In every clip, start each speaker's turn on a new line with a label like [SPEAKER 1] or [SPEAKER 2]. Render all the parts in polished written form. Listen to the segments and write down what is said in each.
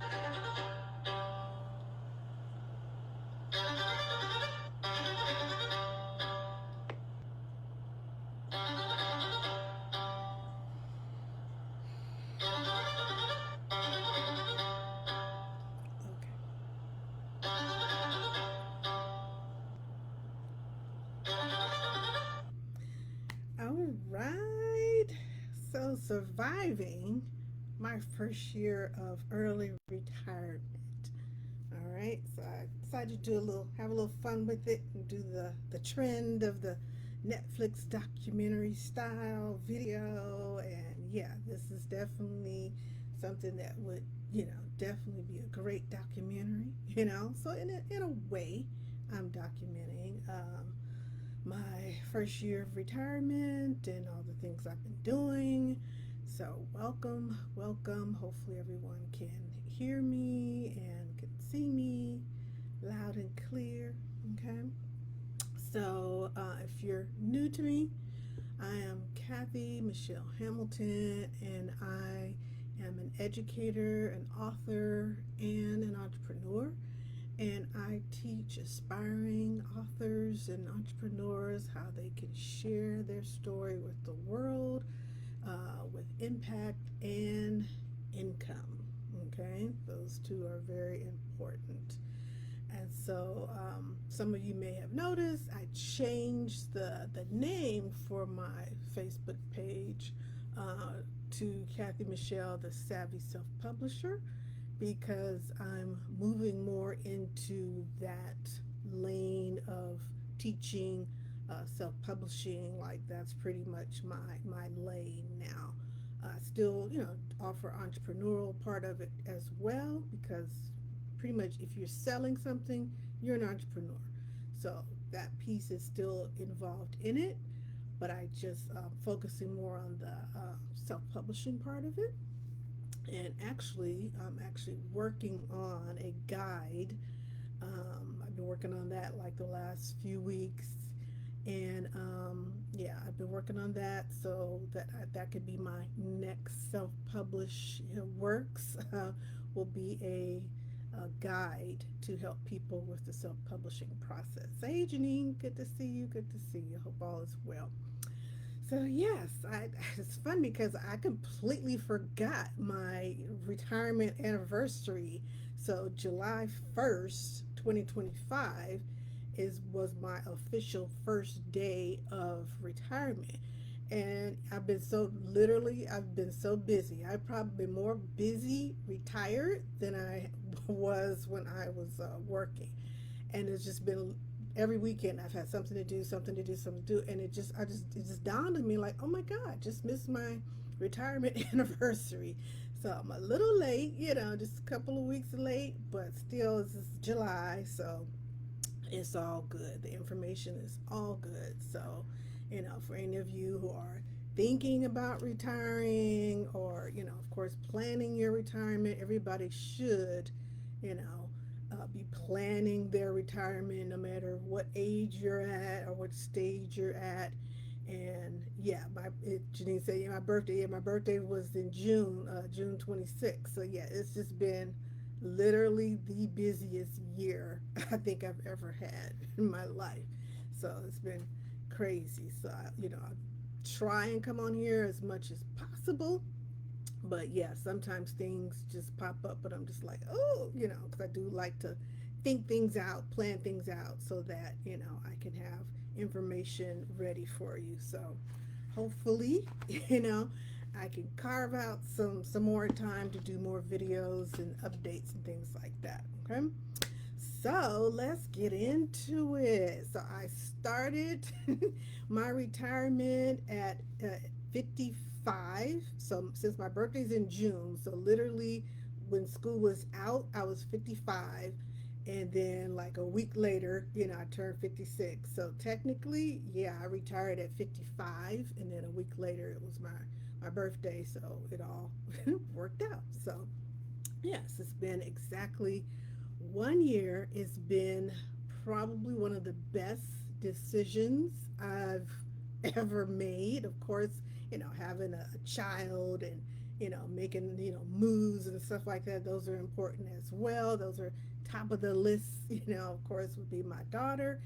[SPEAKER 1] All right. So, surviving my first year of early retirement. All right. So, I decided to have a little fun with it and do the trend of the Netflix documentary style video. And yeah, this is definitely something that would, definitely be a great documentary. So, in a way, I'm documenting. My first year of retirement and all the things I've been doing. So, welcome, welcome. Hopefully, everyone can hear me and can see me loud and clear. Okay. So, if you're new to me, I am Kathy Michelle Hamilton, and I am an educator, an author, and an entrepreneur. And I teach aspiring authors and entrepreneurs how they can share their story with the world with impact and income. Okay, those two are very important. And so, some of you may have noticed I changed the name for my Facebook page to Kathy Michelle, the Savvy Self Publisher, because I'm moving more into that lane of teaching, self-publishing. Like that's pretty much my lane now. Still, offer entrepreneurial part of it as well, because pretty much if you're selling something, you're an entrepreneur. So that piece is still involved in it, but I just focusing more on the self-publishing part of it. And actually, I'm actually working on a guide. I've been working on that like the last few weeks, and yeah, I've been working on that so that could be my next self-published works. Will be a guide to help people with the self-publishing process. Hey, Janine, good to see you. Good to see you. Hope all is well. So yes, it's fun because I completely forgot my retirement anniversary. So July 1st, 2025 was my official first day of retirement. And I've been so busy. I've probably been more busy retired than I was when I was working. And it's just been every weekend I've had something to do, something to do, something to do, and it just dawned on me like, oh my God, just missed my retirement anniversary. So I'm a little late, just a couple of weeks late, but still this is July, so it's all good. The information is all good. So, for any of you who are thinking about retiring or, of course, planning your retirement, everybody should, be planning their retirement no matter what age you're at or what stage you're at. And yeah, Janine said, yeah, my birthday was in June, June 26th. So yeah, it's just been literally the busiest year I think I've ever had in my life. So it's been crazy. So I try and come on here as much as possible. But yeah, sometimes things just pop up, but I'm just like, oh, because I do like to think things out, plan things out so that, I can have information ready for you. So hopefully, I can carve out some more time to do more videos and updates and things like that. Okay. So let's get into it. So I started my retirement at 55. So since my birthday's in June, so literally when school was out, I was 55. And then like a week later, I turned 56. So technically, yeah, I retired at 55. And then a week later, it was my birthday. So it all worked out. So yes, it's been exactly 1 year. It's been probably one of the best decisions I've ever made. Of course, having a child and making, moves and stuff like that. Those are important as well. Those are top of the list, of course, would be my daughter,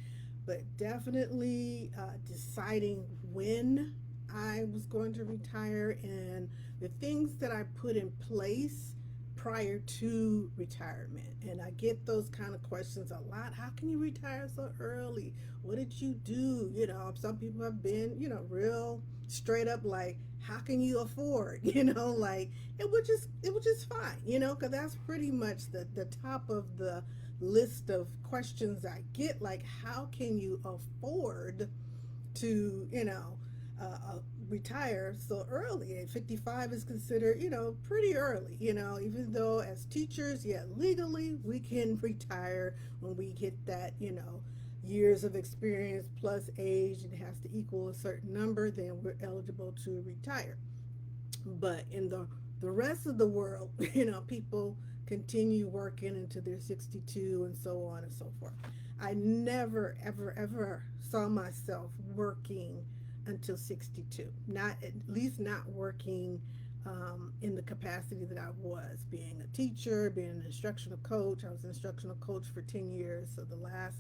[SPEAKER 1] but definitely deciding when I was going to retire and the things that I put in place prior to retirement. And I get those kind of questions a lot. How can you retire so early? What did you do? Some people have been, real straight up like, how can you afford? Like it was just fine, because that's pretty much the top of the list of questions I get. Like, how can you afford to, retire so early? And 55 is considered, pretty early, even though as teachers, yeah, legally we can retire when we hit that, years of experience plus age, and it has to equal a certain number, then we're eligible to retire. But in the rest of the world, people continue working until they're 62 and so on and so forth. I never ever ever saw myself working until 62. Not, at least not working in the capacity that I was, being a teacher, being an instructional coach. I was an instructional coach for 10 years. So the last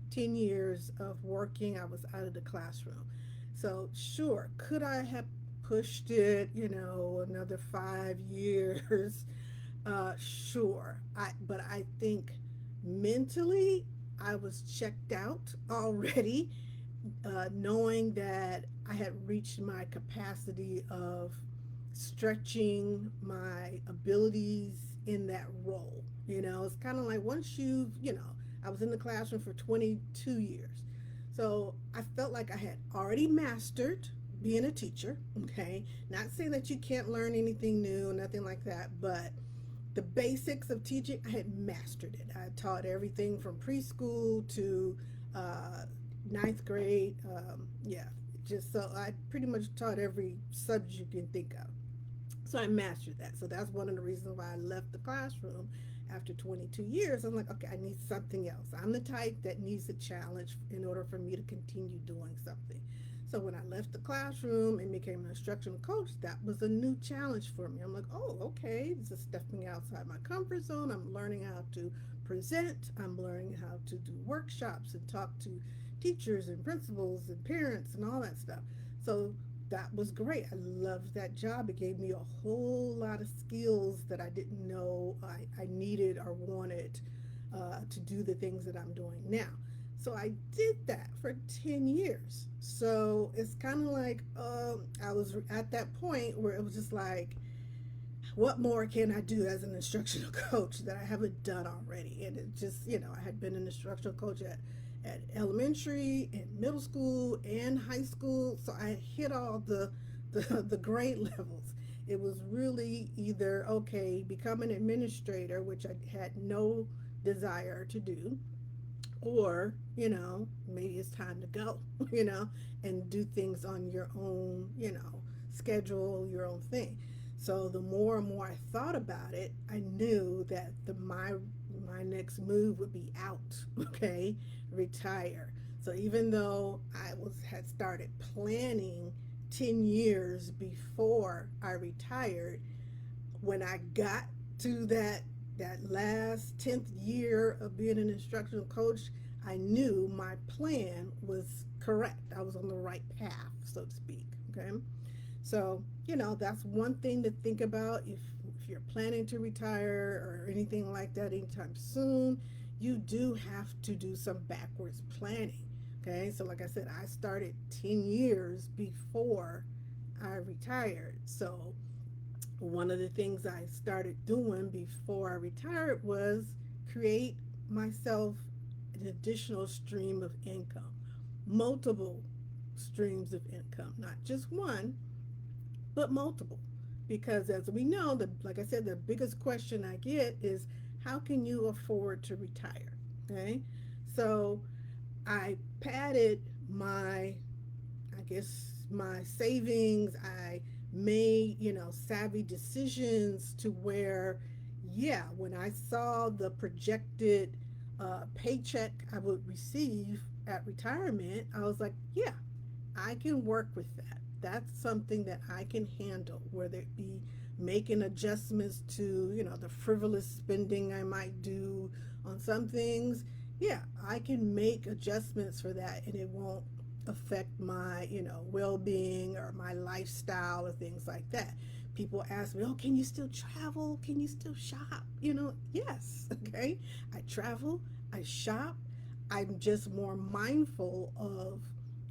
[SPEAKER 1] 10 years of working, I was out of the classroom. So sure, could I have pushed it, another 5 years? Sure. But I think mentally I was checked out already, knowing that I had reached my capacity of stretching my abilities in that role. It's kind of like once I was in the classroom for 22 years. So I felt like I had already mastered being a teacher. Okay. Not saying that you can't learn anything new, nothing like that, but the basics of teaching, I had mastered it. I taught everything from preschool to uh, ninth grade. Yeah, just so I pretty much taught every subject you can think of. So I mastered that. So that's one of the reasons why I left the classroom after 22 years. I'm like, okay, I need something else. I'm the type that needs a challenge in order for me to continue doing something. So when I left the classroom and became an instructional coach, that was a new challenge for me. I'm like, oh, okay, this is stepping outside my comfort zone. I'm learning how to present. I'm learning how to do workshops and talk to teachers and principals and parents and all that stuff. So that was great. I loved that job. It gave me a whole lot of skills that I didn't know I needed or wanted to do the things that I'm doing now. So I did that for 10 years. So it's kind of like I was at that point where it was just like, what more can I do as an instructional coach that I haven't done already? And it just, I had been an instructional coach at elementary and middle school and high school. So I hit all the grade levels. It was really either, okay, become an administrator, which I had no desire to do, or maybe it's time to go, you know and do things on your own, schedule your own thing. So the more and more I thought about it, I knew that my next move would be out. Okay, retire. So even though I was had started planning 10 years before I retired, when I got to that last 10th year of being an instructional coach, I knew my plan was correct. I was on the right path, so to speak. Okay. So, that's one thing to think about if you're planning to retire or anything like that anytime soon. You do have to do some backwards planning. Okay. So, like I said, I started 10 years before I retired. So, one of the things I started doing before I retired was create myself an additional stream of income, multiple streams of income, not just one, but multiple. Because as we know, like I said, the biggest question I get is, how can you afford to retire? Okay, so I padded my, I guess, my savings. I made, savvy decisions to where, yeah, when I saw the projected paycheck I would receive at retirement, I was like, yeah, I can work with that. That's something that I can handle, whether it be making adjustments to, the frivolous spending I might do on some things, yeah, I can make adjustments for that and it won't affect my, well-being or my lifestyle or things like that. People ask me, "Oh, can you still travel? Can you still shop?" Yes, okay. I travel, I shop. I'm just more mindful of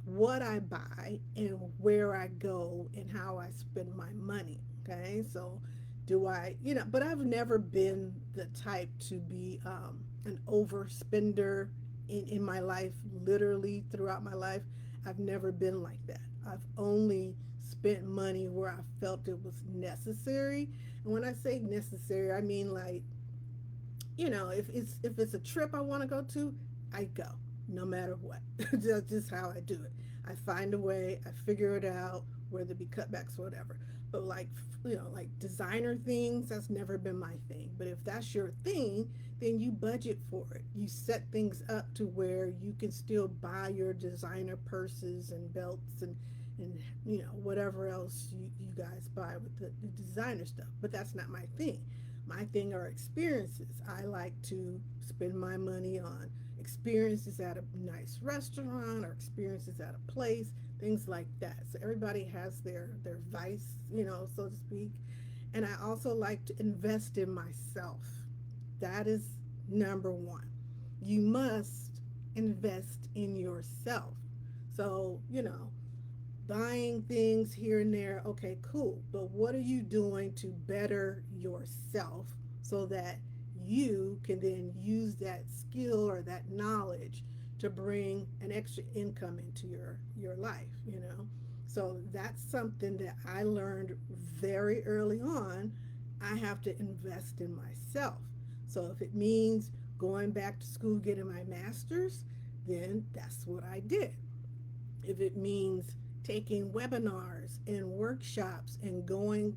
[SPEAKER 1] what I buy and where I go and how I spend my money. Okay, so do I, but I've never been the type to be an overspender in my life, literally throughout my life. I've never been like that. I've only spent money where I felt it was necessary. And when I say necessary, I mean like, if it's a trip I want to go to, I go no matter what. That's just how I do it. I find a way, I figure it out, whether it be cutbacks or whatever. But like, like designer things, that's never been my thing. But if that's your thing, then you budget for it. You set things up to where you can still buy your designer purses and belts and whatever else you guys buy with the designer stuff. But that's not my thing. My thing are experiences. I like to spend my money on experiences at a nice restaurant or experiences at a place, things like that. So everybody has their vice, so to speak. And I also like to invest in myself. That is number one. You must invest in yourself. So, buying things here and there, okay, cool. But what are you doing to better yourself so that you can then use that skill or that knowledge to bring an extra income into your life? So that's something that I learned very early on. I have to invest in myself. So if it means going back to school getting my master's, then that's what I did. If it means taking webinars and workshops and going,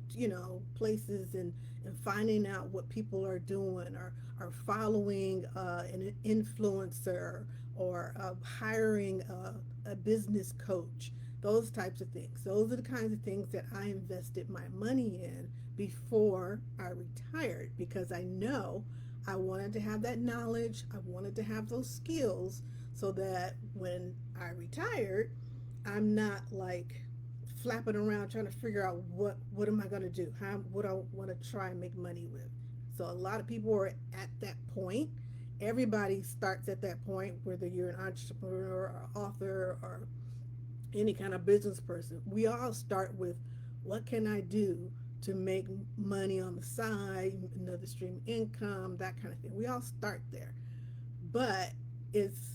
[SPEAKER 1] places and finding out what people are doing or following an influencer or hiring a business coach, those types of things. Those are the kinds of things that I invested my money in before I retired because I know I wanted to have that knowledge, I wanted to have those skills so that when I retired, I'm not like flapping around trying to figure out what am I going to do? What I want to try and make money with. So a lot of people are at that point. Everybody starts at that point, whether you're an entrepreneur or author or any kind of business person. We all start with what can I do to make money on the side, another stream of income, that kind of thing. We all start there. But it's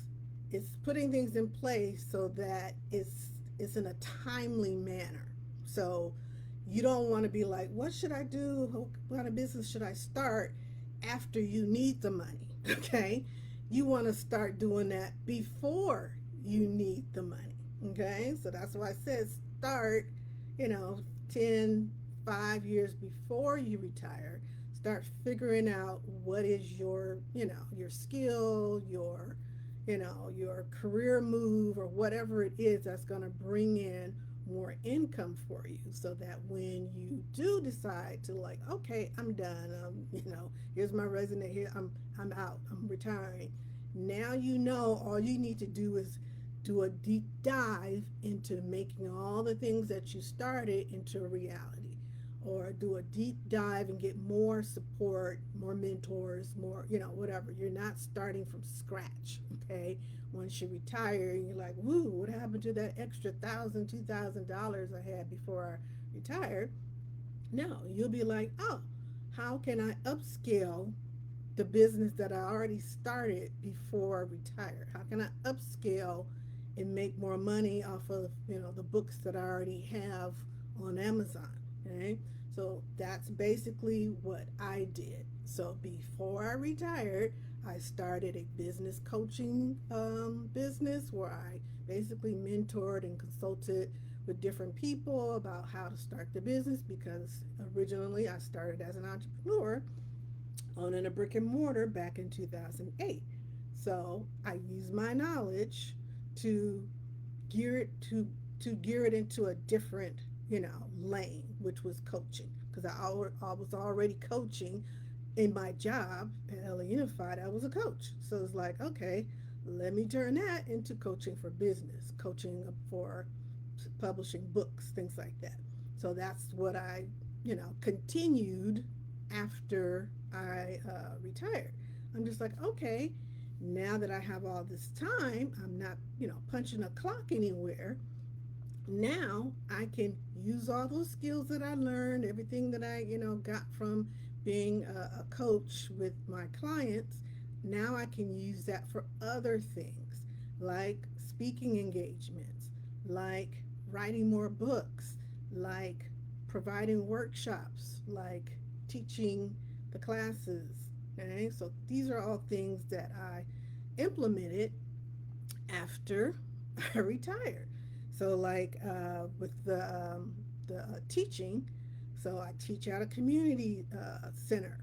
[SPEAKER 1] putting things in place so that it's in a timely manner. So you don't want to be like, what should I do? What kind of business should I start after you need the money? Okay. You want to start doing that before you need the money. Okay. So that's why I said start, 10, 5 years before you retire. Start figuring out what is your skill, your career move or whatever it is that's going to bring in more income for you so that when you do decide to like, okay, I'm done, here's my resume, here I'm out, I'm retiring. Now all you need to do is do a deep dive into making all the things that you started into a reality, or do a deep dive and get more support, more mentors, more, whatever. You're not starting from scratch, okay? Once you retire, you're like, woo, what happened to that extra $1,000, $2,000 I had before I retired? No, you'll be like, oh, how can I upscale the business that I already started before I retired? How can I upscale and make more money off of, the books that I already have on Amazon? Okay, so that's basically what I did. So before I retired, I started a business coaching business where I basically mentored and consulted with different people about how to start the business because originally I started as an entrepreneur owning a brick and mortar back in 2008. So I used my knowledge to gear it into a different lane, which was coaching. because I was already coaching in my job at LA Unified. I was a coach. So it's like, okay, let me turn that into coaching for business, coaching for publishing books, things like that. So that's what I, continued after I retired. I'm just like, okay, now that I have all this time, I'm not, punching a clock anywhere. Now I can use all those skills that I learned, everything that I, got from being a coach with my clients. Now I can use that for other things like speaking engagements, like writing more books, like providing workshops, like teaching the classes. Okay, so these are all things that I implemented after I retired. So, like with the teaching, so I teach at a community center.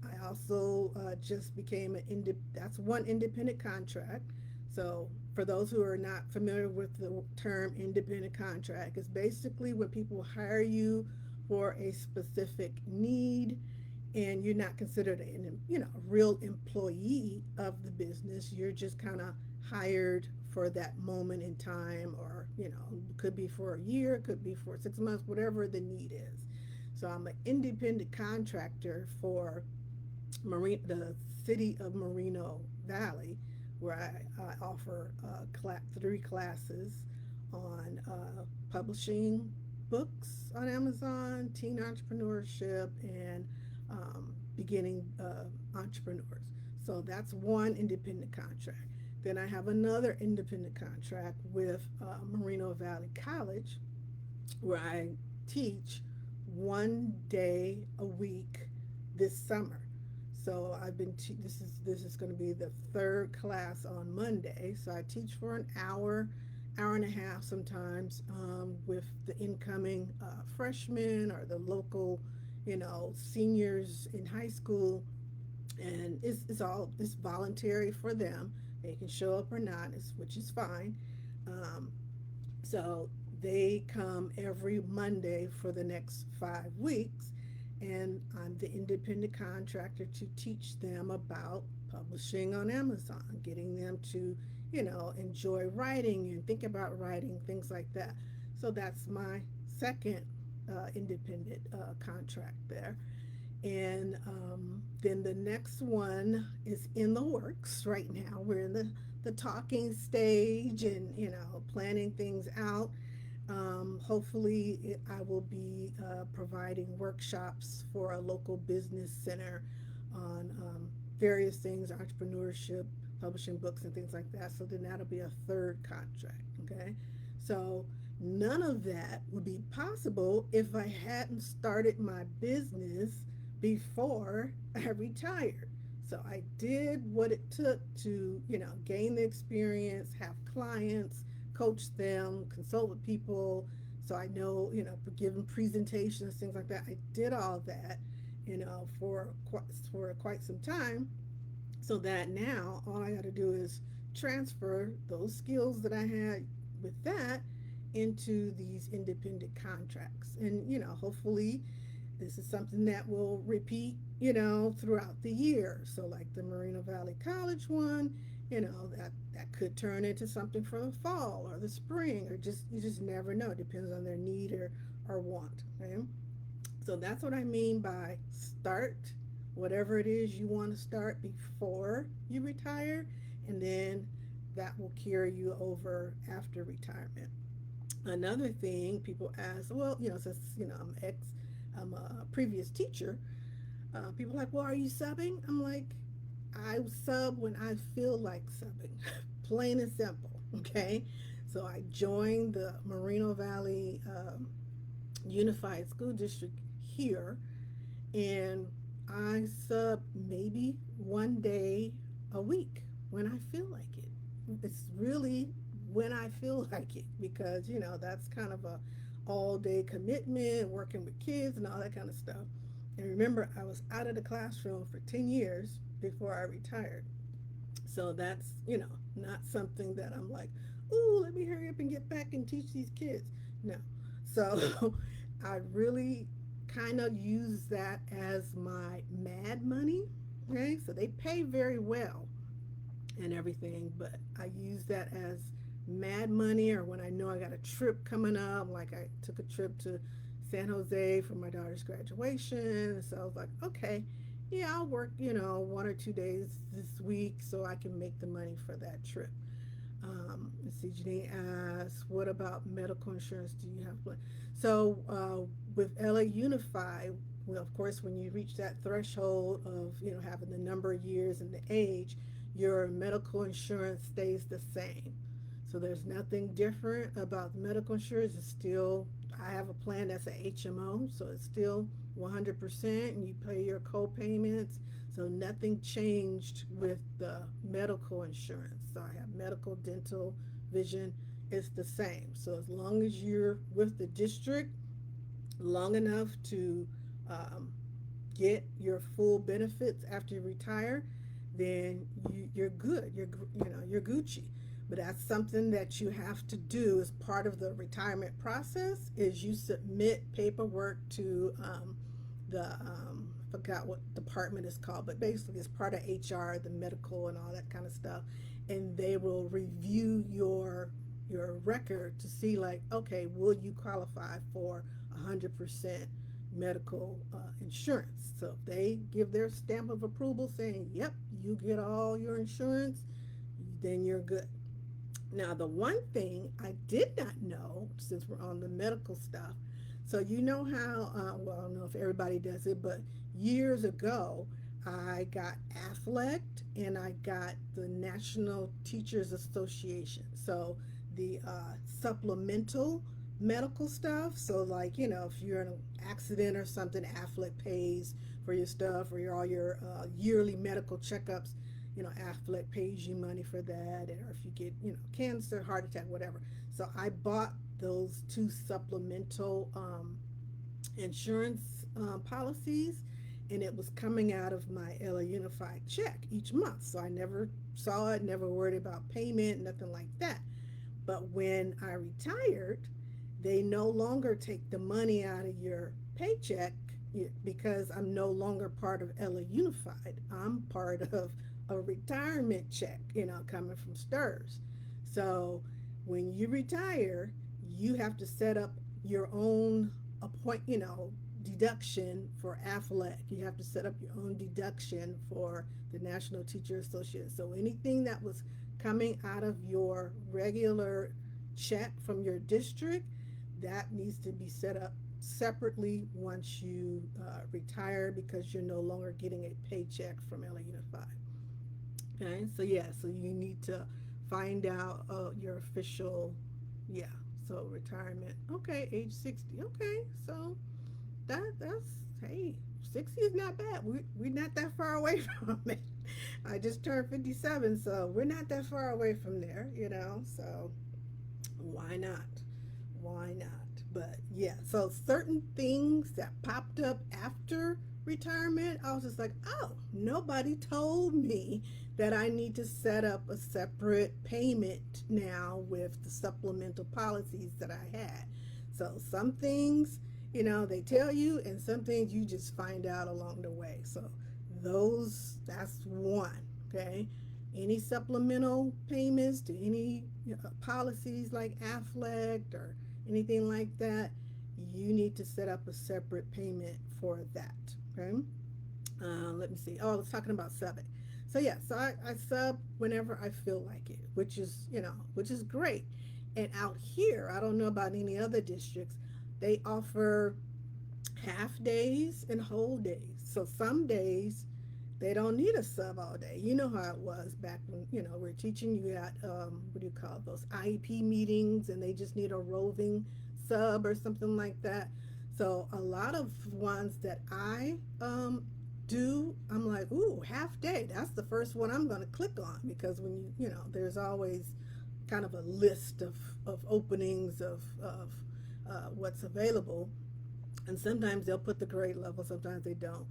[SPEAKER 1] I also just became that's one independent contract. So, for those who are not familiar with the term independent contract, it's basically when people hire you for a specific need and you're not considered a real employee of the business. You're just kind of hired for that moment in time, or could be for a year, could be for 6 months, whatever the need is. So I'm an independent contractor for the city of Moreno Valley, where I offer 3 classes on publishing books on Amazon, teen entrepreneurship, and beginning entrepreneurs. So that's one independent contract. Then I have another independent contract with Moreno Valley College, where I teach 1 day a week this summer. So this is going to be the third class on Monday. So I teach for an hour, hour and a half sometimes, with the incoming freshmen or the local, seniors in high school, and it's voluntary for them. They can show up or not, which is fine. Um, so they come every Monday for the next 5 weeks, and I'm the independent contractor to teach them about publishing on Amazon, getting them to, enjoy writing and think about writing, things like that. So that's my second independent contract there. And then the next one is in the works right now. We're in the talking stage and, planning things out. Hopefully, I will be providing workshops for a local business center on various things, entrepreneurship, publishing books, and things like that. So then that'll be a third contract. Okay. So none of that would be possible if I hadn't started my business before I retired. So I did what it took to, gain the experience, have clients, coach them, consult with people. So I know, giving presentations, things like that. I did all that, for quite some time, so that now all I got to do is transfer those skills that I had with that into these independent contracts. And, hopefully this is something that will repeat, throughout the year. So like the Moreno Valley College one, that could turn into something for the fall or the spring, or just you just never know. It depends on their need or want. Okay? So that's what I mean by start whatever it is you want to start before you retire, and then that will carry you over after retirement. Another thing people ask, well, since I'm a previous teacher, people are like, well, are you subbing? I'm like, I sub when I feel like subbing, plain and simple. Okay, so I joined the Moreno Valley Unified School District here, and I sub maybe 1 day a week when I feel like it. It's really when I feel like it, because that's kind of a all day commitment, working with kids and all that kind of stuff. And remember, I was out of the classroom for 10 years before I retired. So that's, not something that I'm like, ooh, let me hurry up and get back and teach these kids. No. So I really kind of use that as my mad money. Okay, so they pay very well and everything, but I use that as mad money, or when I know I got a trip coming up, like I took a trip to San Jose for my daughter's graduation. So I was like, okay, yeah, I'll work, 1 or 2 days this week so I can make the money for that trip. Let's see, Janine asks, what about medical insurance? Do you have? So with LA Unify, well, of course, when you reach that threshold of having the number of years and the age, your medical insurance stays the same. So there's nothing different about medical insurance. It's still, I have a plan that's a HMO, so it's still 100%, and you pay your co-payments. So nothing changed with the medical insurance. So I have medical, dental, vision. It's the same. So as long as you're with the district long enough to um, get your full benefits after you retire, then you're good. You're Gucci. But that's something that you have to do as part of the retirement process. Is you submit paperwork to the forgot what department is called, but basically it's part of HR, the medical and all that kind of stuff, and they will review your record to see, like, okay, will you qualify for 100% medical insurance. So if they give their stamp of approval saying, yep, you get all your insurance, then you're good. Now, the one thing I did not know, since we're on the medical stuff, so you know how, well, I don't know if everybody does it, but years ago, I got AFLECT and I got the National Teachers Association. So the supplemental medical stuff. So, like, if you're in an accident or something, AFLECT pays for your stuff, or all your yearly medical checkups. AFLECT pays you money for that, or if you get, cancer, heart attack, whatever. So I bought those two supplemental insurance policies, and it was coming out of my LA Unified check each month. So I never saw it, never worried about payment, nothing like that. But when I retired, they no longer take the money out of your paycheck because I'm no longer part of LA Unified. I'm part of a retirement check, coming from STRS. So when you retire, you have to set up your own deduction for AFLEC. You have to set up your own deduction for the National Teacher Association. So anything that was coming out of your regular check from your district, that needs to be set up separately once you retire, because you're no longer getting a paycheck from LA Unified. Okay, so yeah, so you need to find out your official, yeah, so retirement. Okay, age 60. Okay, so that's, hey, 60 is not bad. We're not that far away from it. I just turned 57, so we're not that far away from there, so why not? Why not? But yeah, so certain things that popped up after retirement, I was just like, oh, nobody told me that I need to set up a separate payment now with the supplemental policies that I had. So some things, they tell you, and some things you just find out along the way. So that's one. Okay, any supplemental payments to any policies like AFLECT or anything like that, you need to set up a separate payment for that. Okay, let me see. Oh, I was talking about subbing. So yeah, so I sub whenever I feel like it, which is great. And out here, I don't know about any other districts, they offer half days and whole days. So some days they don't need a sub all day. You know how it was back when, we're teaching. You got, what do you call those, IEP meetings, and they just need a roving sub or something like that. So a lot of ones that I do, I'm like, ooh, half day. That's the first one I'm going to click on, because when there's always kind of a list of openings of what's available. And sometimes they'll put the grade level, sometimes they don't.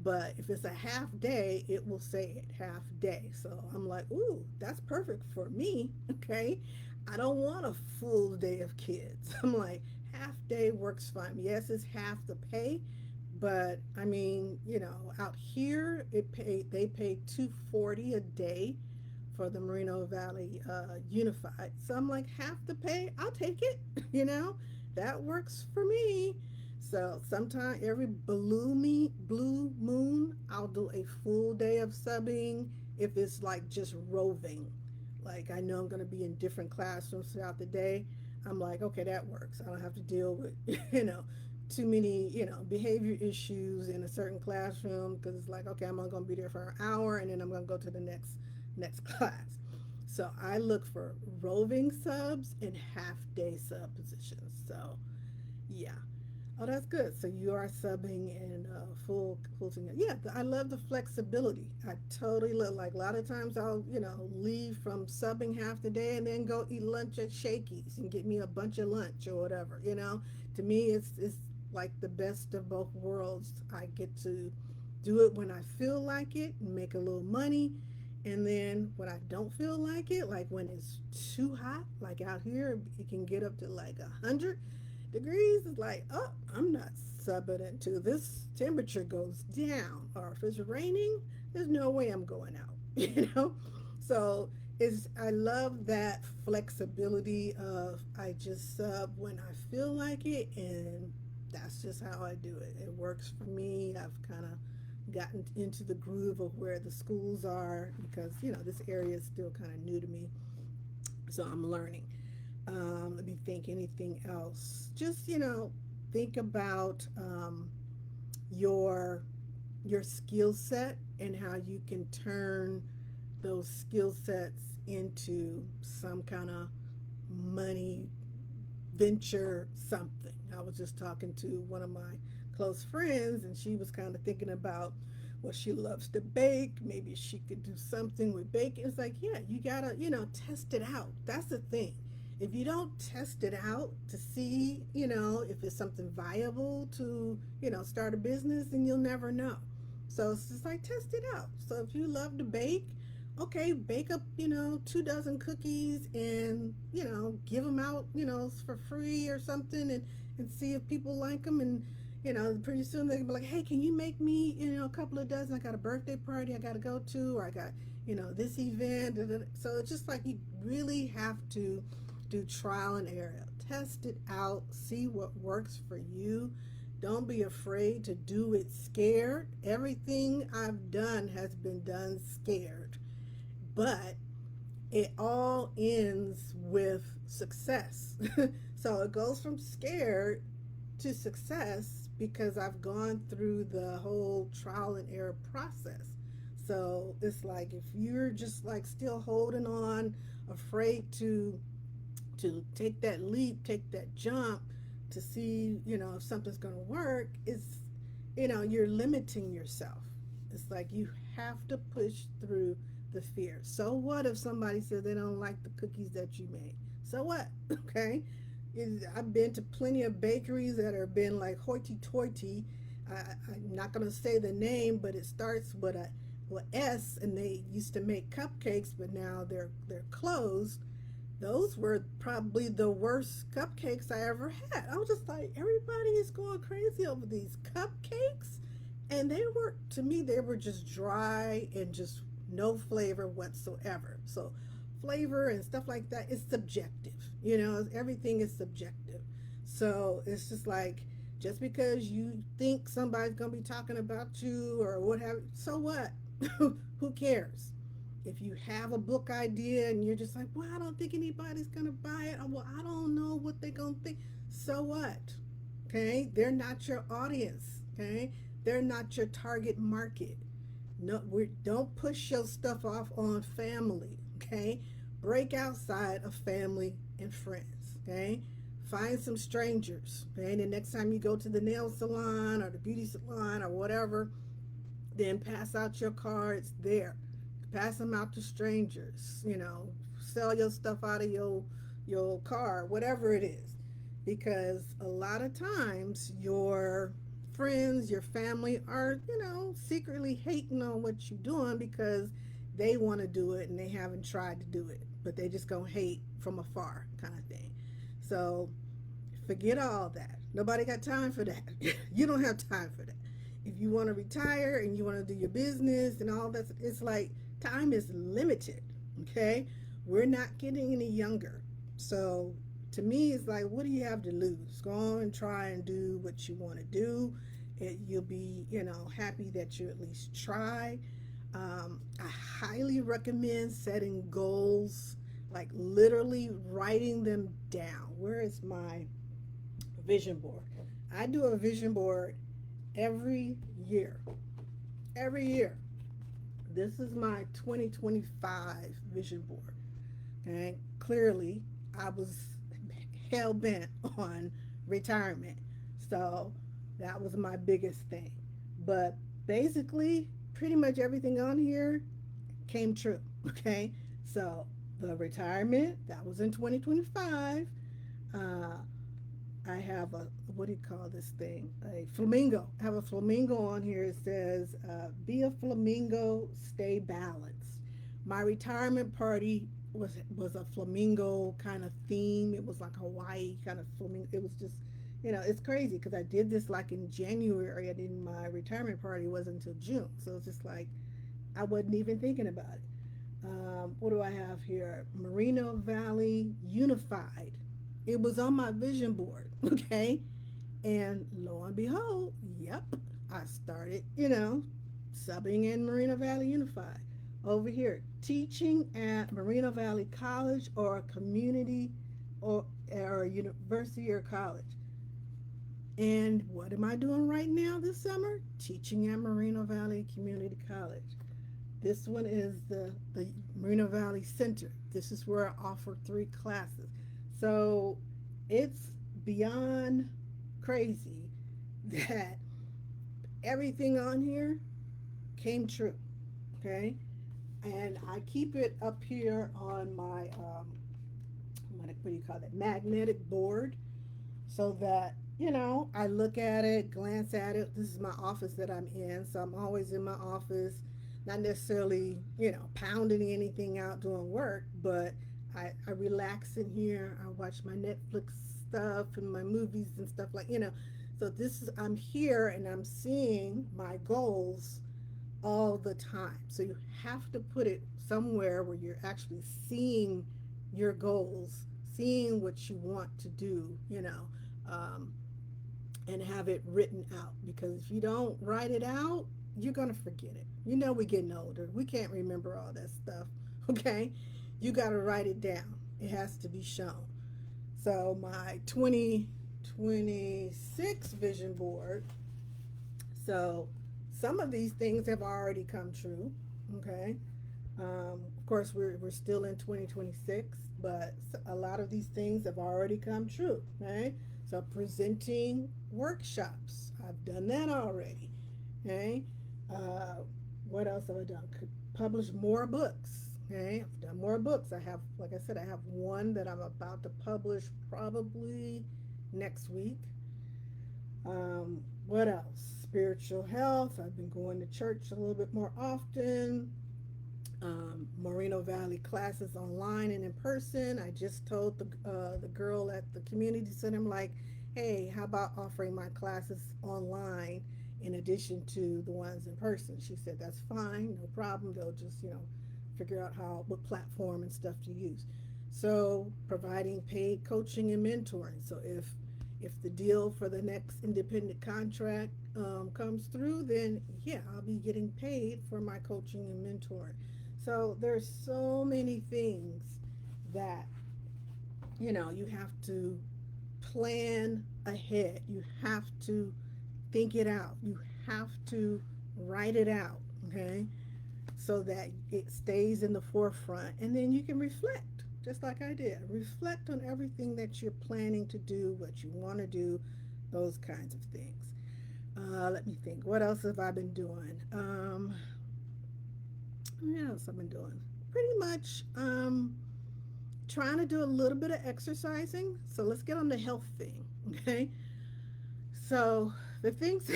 [SPEAKER 1] But if it's a half day, it will say it half day. So I'm like, ooh, that's perfect for me. Okay, I don't want a full day of kids. I'm like, half day works fine. Yes, it's half the pay, But I mean, out here they pay 240 a day for the Moreno Valley Unified. So I'm like, half the pay, I'll take it. you know, that works for me. So sometime every blue moon, I'll do a full day of subbing if it's like just roving. Like I know I'm going to be in different classrooms throughout the day. I'm like, okay, that works. I don't have to deal with, too many, behavior issues in a certain classroom because it's like, okay, I'm only going to be there for an hour and then I'm going to go to the next class. So I look for roving subs and half day sub positions. So yeah. Oh, that's good. So you are subbing in full thing. Yeah, I love the flexibility. I totally love. Like a lot of times, I'll leave from subbing half the day and then go eat lunch at Shakey's and get me a bunch of lunch or whatever. To me, it's like the best of both worlds. I get to do it when I feel like it and make a little money, and then when I don't feel like it, like when it's too hot, like out here, it can get up to like 100 degrees. Is like, oh, I'm not subbing until this temperature goes down. Or if it's raining, there's no way I'm going out. So I love that flexibility of I just sub when I feel like it, and that's just how I do it. It works for me. I've kind of gotten into the groove of where the schools are because this area is still kind of new to me, so I'm learning. Let me think. Anything else? Just think about your your skill set and how you can turn those skill sets into some kind of money venture something. I was just talking to one of my close friends, and she was kind of thinking about, well, she loves to bake. Maybe she could do something with baking. It's like, yeah, you gotta, test it out. That's the thing. If you don't test it out to see, if it's something viable to, start a business, then you'll never know. So it's just like test it out. So if you love to bake, okay, bake up, 2 dozen cookies and, give them out, for free or something, and see if people like them. And, pretty soon they'll be like, hey, can you make me, a couple of dozen? I got a birthday party I got to go to, or I got, this event. So it's just like you really have to do trial and error. Test it out, see what works for you. Don't be afraid to do it scared. Everything I've done has been done scared. But it all ends with success. So it goes from scared to success because I've gone through the whole trial and error process. So it's like if you're just like still holding on, afraid to take that leap, take that jump to see, if something's going to work, you're limiting yourself. It's like you have to push through the fear. So what if somebody says they don't like the cookies that you made? So what? Okay. I've been to plenty of bakeries that have been like hoity-toity. I'm not going to say the name, but it starts with a S, and they used to make cupcakes, but now they're closed. Those were probably the worst cupcakes I ever had. I was just like, everybody is going crazy over these cupcakes. And to me, they were just dry and just no flavor whatsoever. So, flavor and stuff like that is subjective. Everything is subjective. So, it's just like, just because you think somebody's going to be talking about you or what have, so what? Who cares? If you have a book idea and you're just like, well, I don't think anybody's going to buy it. Well, I don't know what they're going to think. So what? Okay. They're not your audience. Okay. They're not your target market. No, don't push your stuff off on family. Okay. Break outside of family and friends. Okay. Find some strangers. Okay. And the next time you go to the nail salon or the beauty salon or whatever, then pass out your cards there. Pass them out to strangers. Sell your stuff out of your car, whatever it is, because a lot of times your friends, your family are secretly hating on what you're doing because they want to do it and they haven't tried to do it, but they just gonna hate from afar, kind of thing. So forget all that. Nobody got time for that. You don't have time for that. if you want to retire and you want to do your business and all that, it's like time is limited. Okay, we're not getting any younger. So to me, it's like, what do you have to lose? Go on and try and do what you want to do. You'll be, happy that you at least try. I highly recommend setting goals, like literally writing them down. Where is my vision board? I do a vision board every year. Every year. This is my 2025 vision board. Okay. Clearly, I was hell bent on retirement. So that was my biggest thing. But basically, pretty much everything on here came true. Okay. So the retirement, that was in 2025. Uh, I have a, what do you call this thing? A flamingo. I have a flamingo on here. It says, be a flamingo, stay balanced. My retirement party was a flamingo kind of theme. It was like Hawaii kind of flamingo. It was just, it's crazy because I did this like in January, and then my retirement party wasn't until June. So it's just like I wasn't even thinking about it. What do I have here? Merino Valley Unified. It was on my vision board, okay? And lo and behold, yep, I started, subbing in Merino Valley Unified. Over here, teaching at Merino Valley College or a community or a university or college. And what am I doing right now this summer? Teaching at Merino Valley Community College. This one is the Merino Valley Center. This is where I offer 3 classes. So it's beyond crazy that everything on here came true. Okay. And I keep it up here on my, what do you call that? Magnetic board, so that, I look at it, glance at it. This is my office that I'm in. So I'm always in my office, not necessarily, pounding anything out doing work, but I relax in here. I watch my Netflix stuff and my movies and stuff So I'm here and I'm seeing my goals all the time. So you have to put it somewhere where you're actually seeing your goals, seeing what you want to do, and have it written out. Because if you don't write it out, you're going to forget it. We're getting older. We can't remember all that stuff. Okay. You got to write it down. It has to be shown. So my 2026 vision board. So some of these things have already come true. Okay. Of course, we're still in 2026, but a lot of these things have already come true. Okay. So presenting workshops, I've done that already. Okay. What else have I done? Could publish more books. Okay, I've done more books. I have, like I said, I have one that I'm about to publish probably next week. What else? Spiritual health. I've been going to church a little bit more often. Moreno Valley classes online and in person. I just told the girl at the community center, I'm like, hey, how about offering my classes online in addition to the ones in person? She said, that's fine, no problem. They'll just, figure out what platform and stuff to use. So providing paid coaching and mentoring. So if the deal for the next independent contract comes through, then yeah, I'll be getting paid for my coaching and mentoring. So there's so many things that you have to plan ahead. You have to think it out. You have to write it out, okay? So that it stays in the forefront, and then you can reflect, just like I did. Reflect on everything that you're planning to do, what you want to do, those kinds of things. Let me think. What else have I been doing? What else have I been doing? Pretty much trying to do a little bit of exercising. So let's get on the health thing, okay? So the things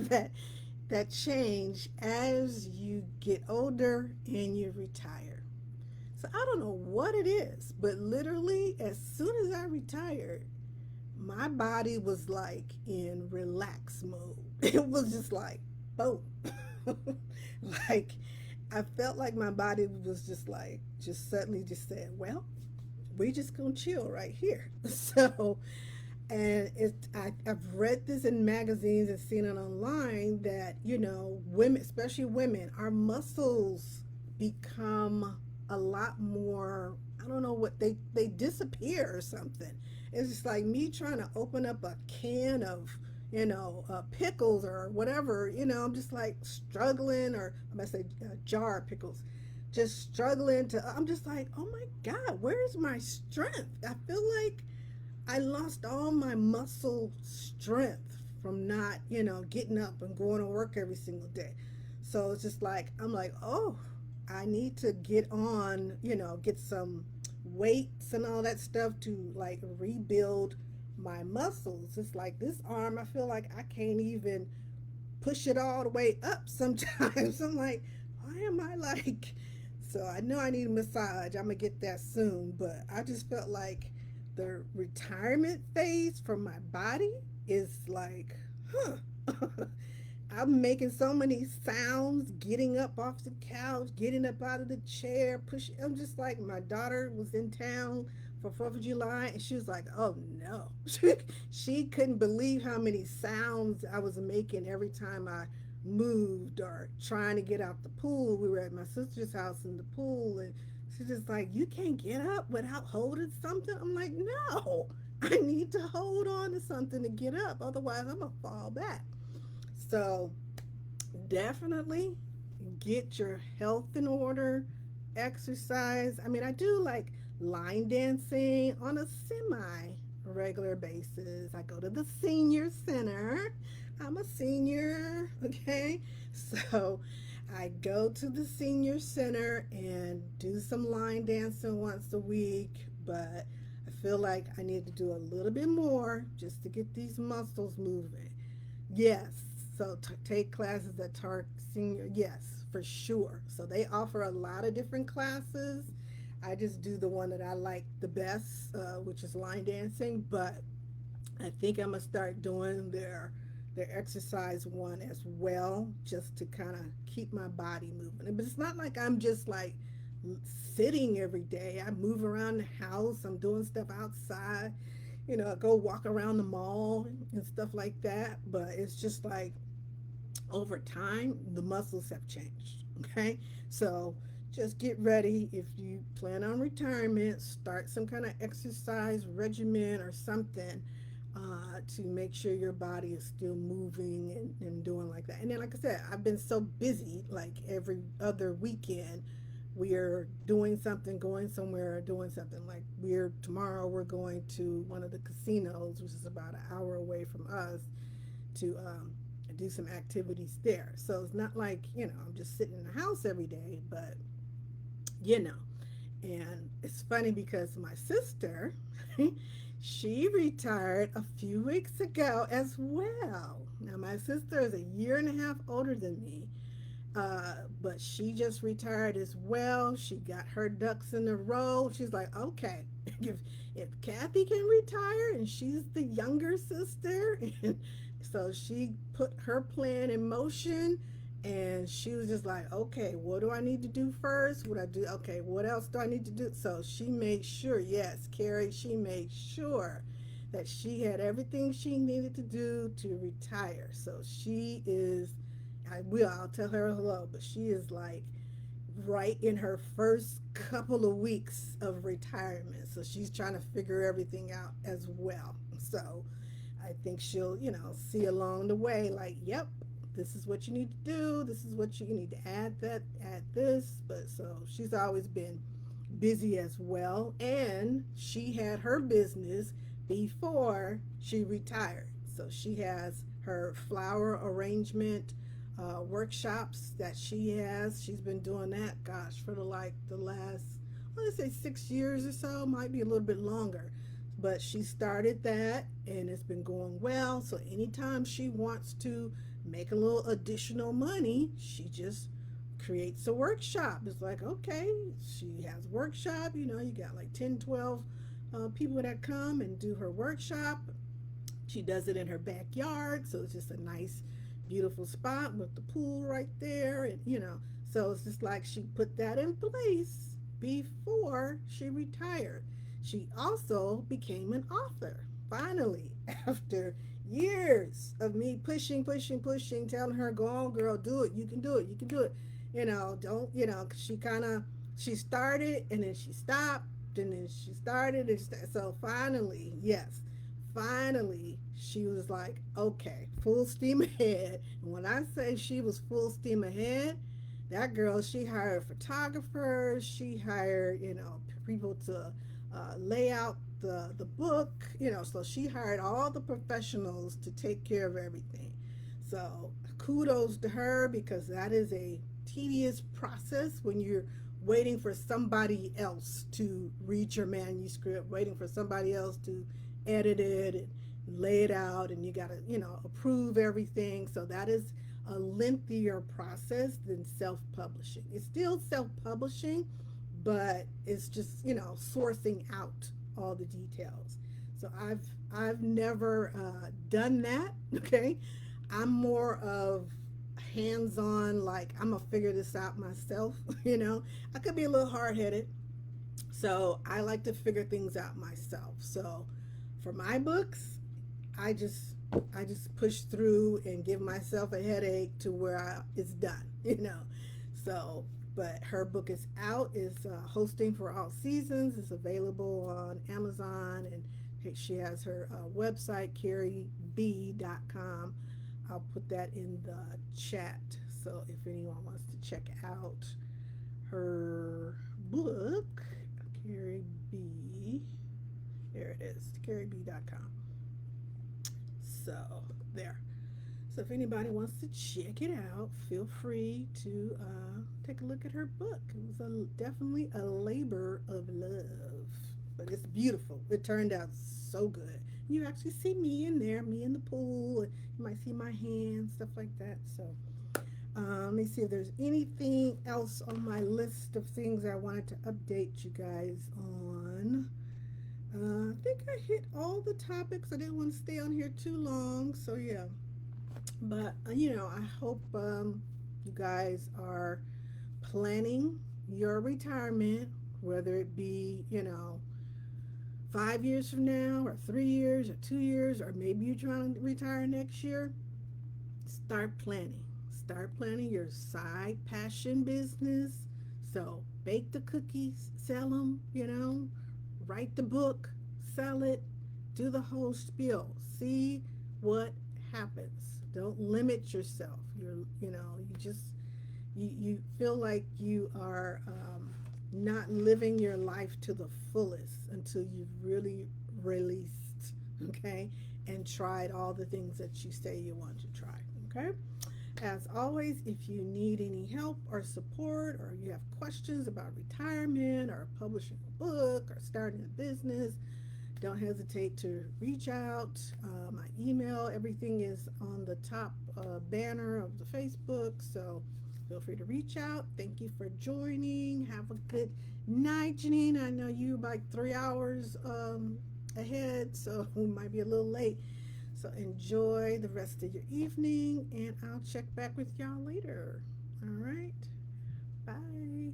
[SPEAKER 1] that change as you get older and you retire. So I don't know what it is, but literally as soon as I retired, my body was like in relax mode. It was just like, boat. Like, I felt like my body was just like, just suddenly just said, well, we just gonna chill right here. So, and I've read this in magazines and seen it online that, women, especially women, our muscles become a lot more, I don't know what, they disappear or something. It's just like me trying to open up a can of, pickles or whatever. I'm just like struggling, or I'm gonna say a jar of pickles, just struggling to, I'm just like, oh my God, where's my strength? I feel like I lost all my muscle strength from not, getting up and going to work every single day. So it's just like, I'm like, oh, I need to get on, get some weights and all that stuff to like rebuild my muscles. It's like this arm, I feel like I can't even push it all the way up sometimes. I'm like, why am I like, so I know I need a massage. I'm gonna get that soon, but I just felt like the retirement phase for my body is like, huh. I'm making so many sounds, getting up off the couch, getting up out of the chair, pushing. I'm just like, my daughter was in town for 4th of July, and she was like, oh no. She couldn't believe how many sounds I was making every time I moved or trying to get out the pool. We were at my sister's house in the pool, and she's just like, you can't get up without holding something. I'm like, no, I need to hold on to something to get up. Otherwise, I'm going to fall back. So definitely get your health in order, exercise. I mean, I do like line dancing on a semi regular basis. I go to the senior center. I'm a senior, okay? So I go to the senior center and do some line dancing once a week, but I feel like I need to do a little bit more just to get these muscles moving. Yes. So take classes at Tark Senior. Yes, for sure. So they offer a lot of different classes. I just do the one that I like the best, which is line dancing. But I think I'm gonna start doing their exercise one as well, just to kind of keep my body moving. But it's not like I'm just like sitting every day. I move around the house. I'm doing stuff outside. I go walk around the mall and stuff like that. But it's just like over time, the muscles have changed. Okay, so just get ready. If you plan on retirement, start some kind of exercise regimen or something, to make sure your body is still moving and doing like that. And then, like I said, I've been so busy, like every other weekend we're doing something, going somewhere, doing something. Like tomorrow we're going to one of the casinos, which is about an hour away from us, to do some activities there. So it's not like, I'm just sitting in the house every day, but you know. And it's funny because my sister, she retired a few weeks ago as well. Now, my sister is a year and a half older than me, but she just retired as well. She got her ducks in a row. She's like, okay, if Kathy can retire and she's the younger sister, and so she put her plan in motion, and she was just like, okay, what do I need to do first? What I do? Okay, what else do I need to do? So she made sure, yes, Carrie, she made sure that she had everything she needed to do to retire. So she is, I'll tell her hello, but she is like right in her first couple of weeks of retirement. So she's trying to figure everything out as well. So I think she'll, see along the way, like, yep, this is what you need to do. This is what you need to add add this. But so she's always been busy as well. And she had her business before she retired. So she has her flower arrangement workshops that she has. She's been doing that, gosh, for the last, I want to say 6 years or so, might be a little bit longer. But she started that and it's been going well. So anytime she wants to make a little additional money, she just creates a workshop. It's like, okay, she has a workshop, you got like 10, 12 people that come and do her workshop. She does it in her backyard, so it's just a nice beautiful spot with the pool right there, and so it's just like she put that in place before she retired. She also became an author finally after years of me pushing, telling her, go on, girl, do it, you can do it, you can do it. Don't, 'cause she kind of, she started and then she stopped and then she started and so finally, yes, finally she was like, okay, full steam ahead. And when I say she was full steam ahead, that girl, she hired photographers, she hired, people to lay out the book, so she hired all the professionals to take care of everything. So kudos to her, because that is a tedious process when you're waiting for somebody else to read your manuscript, waiting for somebody else to edit it and lay it out, and you got to, approve everything. So that is a lengthier process than self-publishing. It's still self-publishing, but it's just, sourcing out all the details. So I've never done that. Okay, I'm more of hands-on, like I'm gonna figure this out myself. I could be a little hard-headed, so I like to figure things out myself. So for my books, I just I just push through and give myself a headache to where it's done. So, but her book is out, is hosting for all seasons. It's available on Amazon, and she has her website, carrieb.com. I'll put that in the chat. So if anyone wants to check out her book, Carrie B, there it is, carrieb.com. So there. So if anybody wants to check it out, feel free to take a look at her book. It was definitely a labor of love, but it's beautiful. It turned out so good. You actually see me in there, me in the pool. And you might see my hands, stuff like that. So let me see if there's anything else on my list of things I wanted to update you guys on. I think I hit all the topics. I didn't want to stay on here too long, so yeah. But I hope you guys are planning your retirement, whether it be 5 years from now, or 3 years, or 2 years, or maybe you're trying to retire next year. Start planning. Start planning your side passion business. So bake the cookies, sell them. Write the book, sell it, do the whole spiel. See what happens. Don't limit yourself. You just you feel like you are not living your life to the fullest until you've really released, okay, and tried all the things that you say you want to try, okay? As always, if you need any help or support, or you have questions about retirement or publishing a book or starting a business, don't hesitate to reach out. My email, everything is on the top banner of the Facebook, so feel free to reach out. Thank you for joining. Have a good night, Janine. I know you're like 3 hours ahead, so we might be a little late. So enjoy the rest of your evening, and I'll check back with y'all later. All right. Bye.